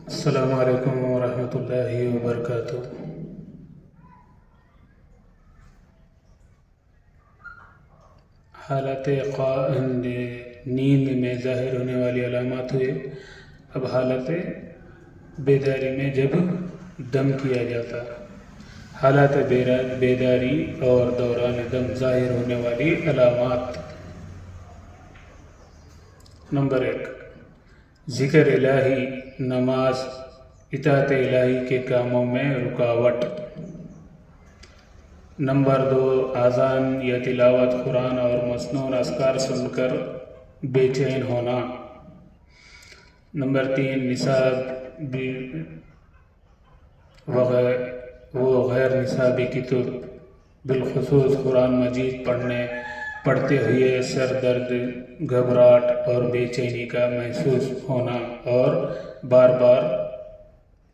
السلام علیکم ورحمۃ اللہ وبرکاتہ۔ حالت نیند میں ظاہر ہونے والی علامات ہوئے۔ اب حالت بیداری میں جب دم کیا جاتا، حالت بیداری اور دوران دم ظاہر ہونے والی علامات۔ نمبر 1، ذکر الہی، نماز، اطاعت الہی کے کاموں میں رکاوٹ۔ نمبر 2، اذان یا تلاوت قرآن اور مسنون اذکار سن کر بے چین ہونا۔ نمبر 3، نصاب و غیر نصابی کتب، بالخصوص قرآن مجید پڑھتے ہوئے سر درد، گھبراہٹ اور بے چینی کا محسوس ہونا، اور بار بار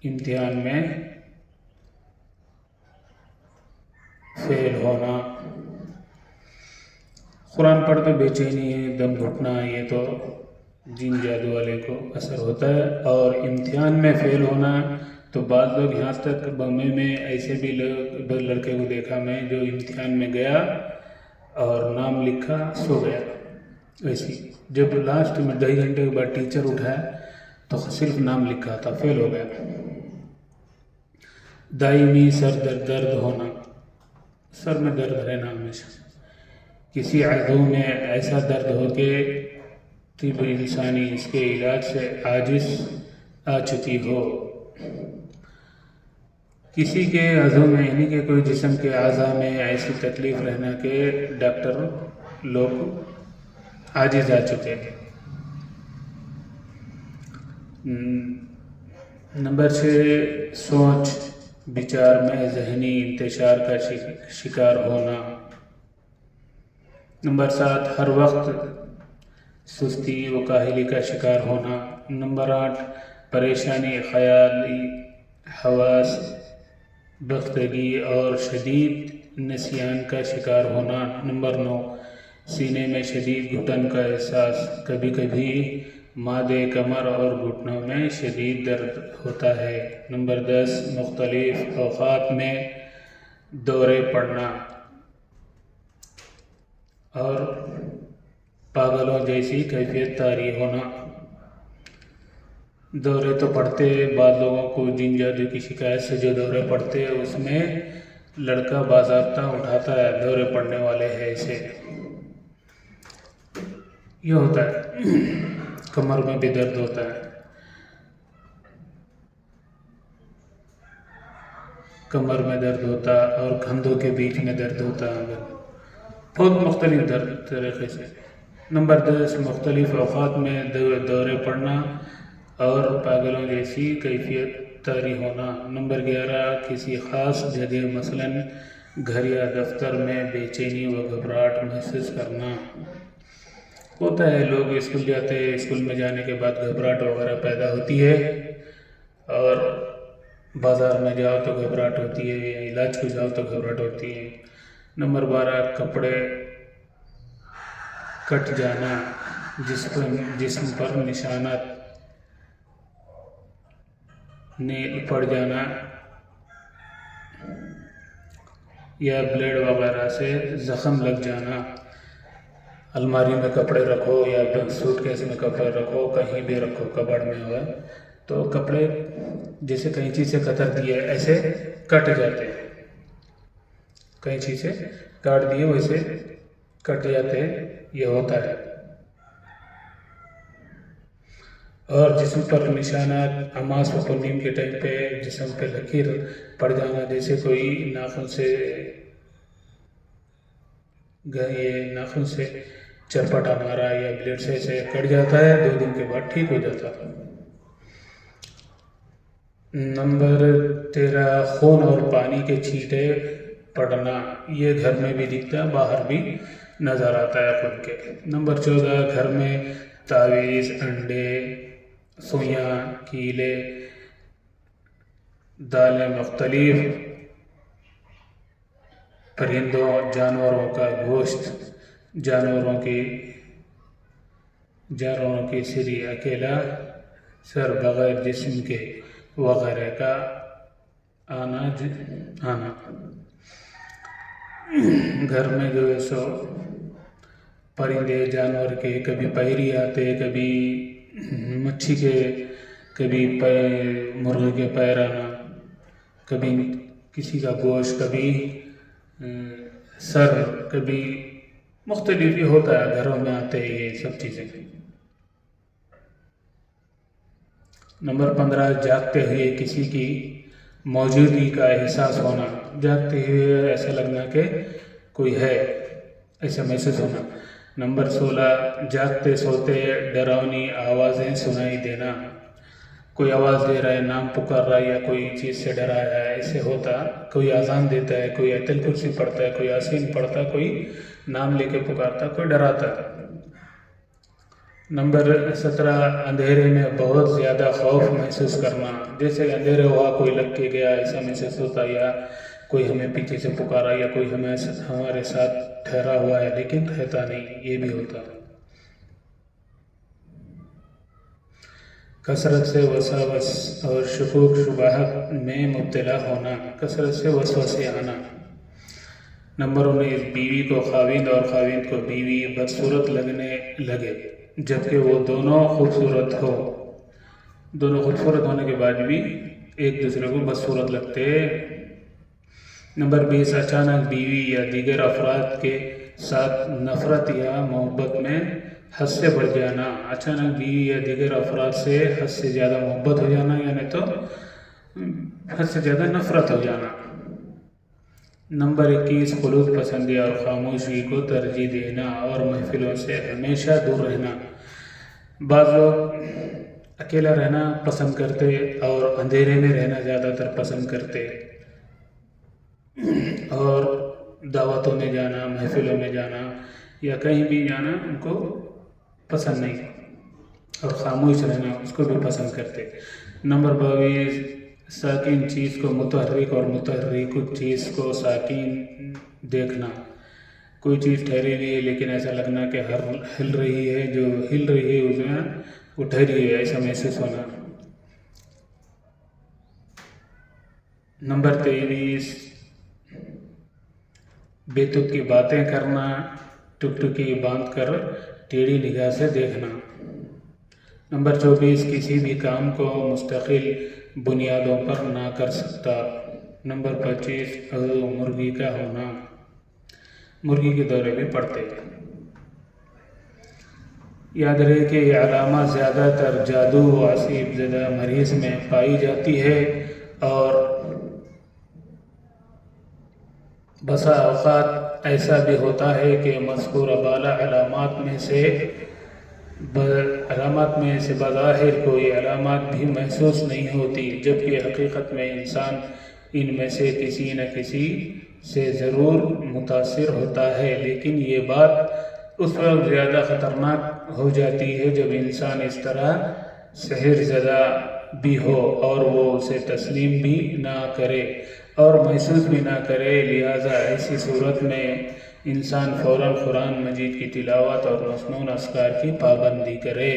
امتحان میں فیل ہونا۔ قرآن پڑھتے بے چینی، دم گھٹنا، یہ تو جن جادو والے کو اثر ہوتا ہے۔ اور امتحان میں فیل ہونا تو بعض لوگ یہاں تک بمبئی میں ایسے بھی لڑکے کو دیکھا میں جو امتحان میں گیا اور نام لکھا سو گیا۔ ویسے جب لاسٹ میں 2.5 گھنٹے کے بعد ٹیچر اٹھایا تو صرف نام لکھا تھا، فیل ہو گیا۔ دائمی سر درد ہونا، سر میں درد رہنا ہمیشہ، کسی عضو میں ایسا درد ہو کہ طب انسانی اس کے علاج سے عاجز آ چکی ہو۔ کسی کے عضو میں یعنی کہ کوئی جسم کے اعضاء میں ایسی تکلیف رہنا کہ ڈاکٹر لوگ عاجز آ چکے ہیں۔ نمبر 6، سوچ بچار میں ذہنی انتشار کا شکار ہونا۔ نمبر 7، ہر وقت سستی و کاہلی کا شکار ہونا۔ نمبر 8، پریشانی، خیالی، حواس بختگی اور شدید نسیان کا شکار ہونا۔ نمبر 9، سینے میں شدید گھٹن کا احساس، کبھی کبھی معدے، کمر اور گھٹنوں میں شدید درد ہوتا ہے۔ نمبر 10، مختلف اوقات میں دورے پڑنا اور پاگلوں جیسی کیفیت طاری ہونا۔ دورے تو پڑتے، بعض لوگوں کو جن جادو کی شکایت سے جو دورے پڑتے اس میں لڑکا باضابطہ اٹھاتا ہے، دورے پڑنے والے ہیں ایسے، یہ ہوتا ہے۔ کمر میں بھی درد ہوتا ہے، کمر میں درد ہوتا اور کندھوں کے بیچ میں درد ہوتا ہے، بہت مختلف درد طریقے سے۔ نمبر 10، مختلف اوقات میں دورے پڑنا اور پاگلوں جیسی کیفیت طاری ہونا۔ نمبر 11، کسی خاص جگہ مثلاً گھر یا دفتر میں بے چینی و گھبراہٹ محسوس کرنا۔ ہوتا ہے، لوگ اسکول جاتے ہیں، اسکول میں جانے کے بعد گھبراہٹ وغیرہ پیدا ہوتی ہے، اور بازار میں جاؤ تو گھبراہٹ ہوتی ہے، یا علاج کو جاؤ تو گھبراہٹ ہوتی ہے۔ نمبر 12، کپڑے کٹ جانا، جسم پر نشانات نیل پڑ جانا یا بلیڈ وغیرہ سے زخم لگ جانا۔ الماری میں کپڑے رکھو یا سوٹ کیس میں کپڑے رکھو، کہیں بھی رکھو، کبڑ میں ہوا تو کپڑے جیسے کینچی سے کتر دیے ایسے کٹ جاتے ہیں، کینچی سے کاٹ دیے ویسے کٹ جاتے ہیں، یہ ہوتا ہے۔ اور جسم پر نشانات، اماس و پرنیم کے ٹائم پہ جسم پہ لکیر پڑ جانا، جیسے کوئی ناخن سے چرپٹا مارا یا بلیڈ سے کٹ جاتا ہے، 2 دن کے بعد ٹھیک ہو جاتا ہے۔ نمبر 13، خون اور پانی کے چھینٹے پڑنا، یہ گھر میں بھی دکھتا ہے، باہر بھی نظر آتا ہے خون کے۔ نمبر 14، گھر میں تعویذ، انڈے، سوئیاں، کیلے، دالیں، مختلف پرندوں، جانوروں کا گوشت، جانوروں کی سری، اکیلا سر بغیر جسم کے وغیرہ کا آنا گھر میں جو ہے سو پرندے جانور کے کبھی پیری آتے، کبھی مچھی کے، کبھی مرغے کے پیر آنا، کبھی کسی کا گوشت، کبھی سر، کبھی مختلف ہی ہوتا ہے، گھروں میں آتے ہیں یہ سب چیزیں۔ نمبر 15 جاگتے ہوئے کسی کی موجودگی کا احساس ہونا، جاگتے ہوئے ایسا لگنا کہ کوئی ہے، ایسا محسوس ہونا۔ نمبر 16 جاگتے سوتے ڈراؤنی آوازیں سنائی دینا، کوئی آواز دے رہا ہے، نام پکار رہا ہے یا کوئی چیز سے ڈرایا ہے، ایسے ہوتا۔ کوئی اذان دیتا ہے، کوئی آیت الکرسی پڑھتا ہے، کوئی یاسین پڑھتا ہے، کوئی نام لے کے پکارتا، کوئی ڈراتا۔ نمبر 17 اندھیرے میں بہت زیادہ خوف محسوس کرنا، جیسے اندھیرے ہوا کوئی لگ کے گیا ایسا محسوس ہوتا، یا کوئی ہمیں پیچھے سے پکارا، یا کوئی ہمارے ساتھ ٹھہرا ہوا ہے لیکن رہتا نہیں، یہ بھی ہوتا۔ کثرت سے وساوس اور شکوک شبہات میں مبتلا ہونا، کثرت سے وسوسے آنا۔ نمبر 19 بیوی کو خاوند اور خاوند کو بیوی بدصورت لگنے لگے جبکہ وہ دونوں خوبصورت ہو، دونوں خوبصورت ہونے کے بعد بھی ایک دوسرے کو بدصورت لگتے۔ نمبر 20 اچانک بیوی یا دیگر افراد کے ساتھ نفرت یا محبت میں حد سے بڑھ جانا، اچانک بیوی یا دیگر افراد سے حد سے زیادہ محبت ہو جانا، یعنی تو حد سے زیادہ نفرت ہو جانا۔ نمبر 21 خلوص پسندی اور خاموشی کو ترجیح دینا اور محفلوں سے ہمیشہ دور رہنا، بعض لوگ اکیلا رہنا پسند کرتے اور اندھیرے میں رہنا زیادہ تر پسند کرتے، اور دعوتوں میں جانا، محفلوں میں جانا یا کہیں بھی جانا ان کو پسند نہیں، اور خاموش رہنا اس کو بھی پسند کرتے۔ نمبر 22 ساکن چیز کو متحرک اور متحرک چیز کو ساکن دیکھنا، کوئی چیز ٹھہری ہوئی ہے لیکن ایسا لگنا کہ ہل رہی ہے، جو ہل رہی ہے اس میں وہ ٹھہری ہے، ایسا محسوس ہونا۔ نمبر 23 بے تک کی باتیں کرنا، ٹکٹکی باندھ کر ٹیڑھی نگاہ سے دیکھنا۔ نمبر 24 کسی بھی کام کو مستقل بنیادوں پر نہ کر سکتا۔ نمبر 25 عضو مرغی کا ہونا، مرغی کے دورے بھی پڑتے ہیں۔ یاد رہے کہ یہ علامات زیادہ تر جادو و آسیب زدہ مریض میں پائی جاتی ہے، اور بسا اوقات ایسا بھی ہوتا ہے کہ مذکورہ بالا علامات میں سے بظاہر کوئی علامات بھی محسوس نہیں ہوتی، جبکہ حقیقت میں انسان ان میں سے کسی نہ کسی سے ضرور متاثر ہوتا ہے، لیکن یہ بات اس وقت زیادہ خطرناک ہو جاتی ہے جب انسان اس طرح سحر زدہ بھی ہو اور وہ اسے تسلیم بھی نہ کرے اور محسوس بھی نہ کرے، لہذا ایسی صورت میں انسان فوراً قرآن مجید کی تلاوت اور مسنون اذکار کی پابندی کرے۔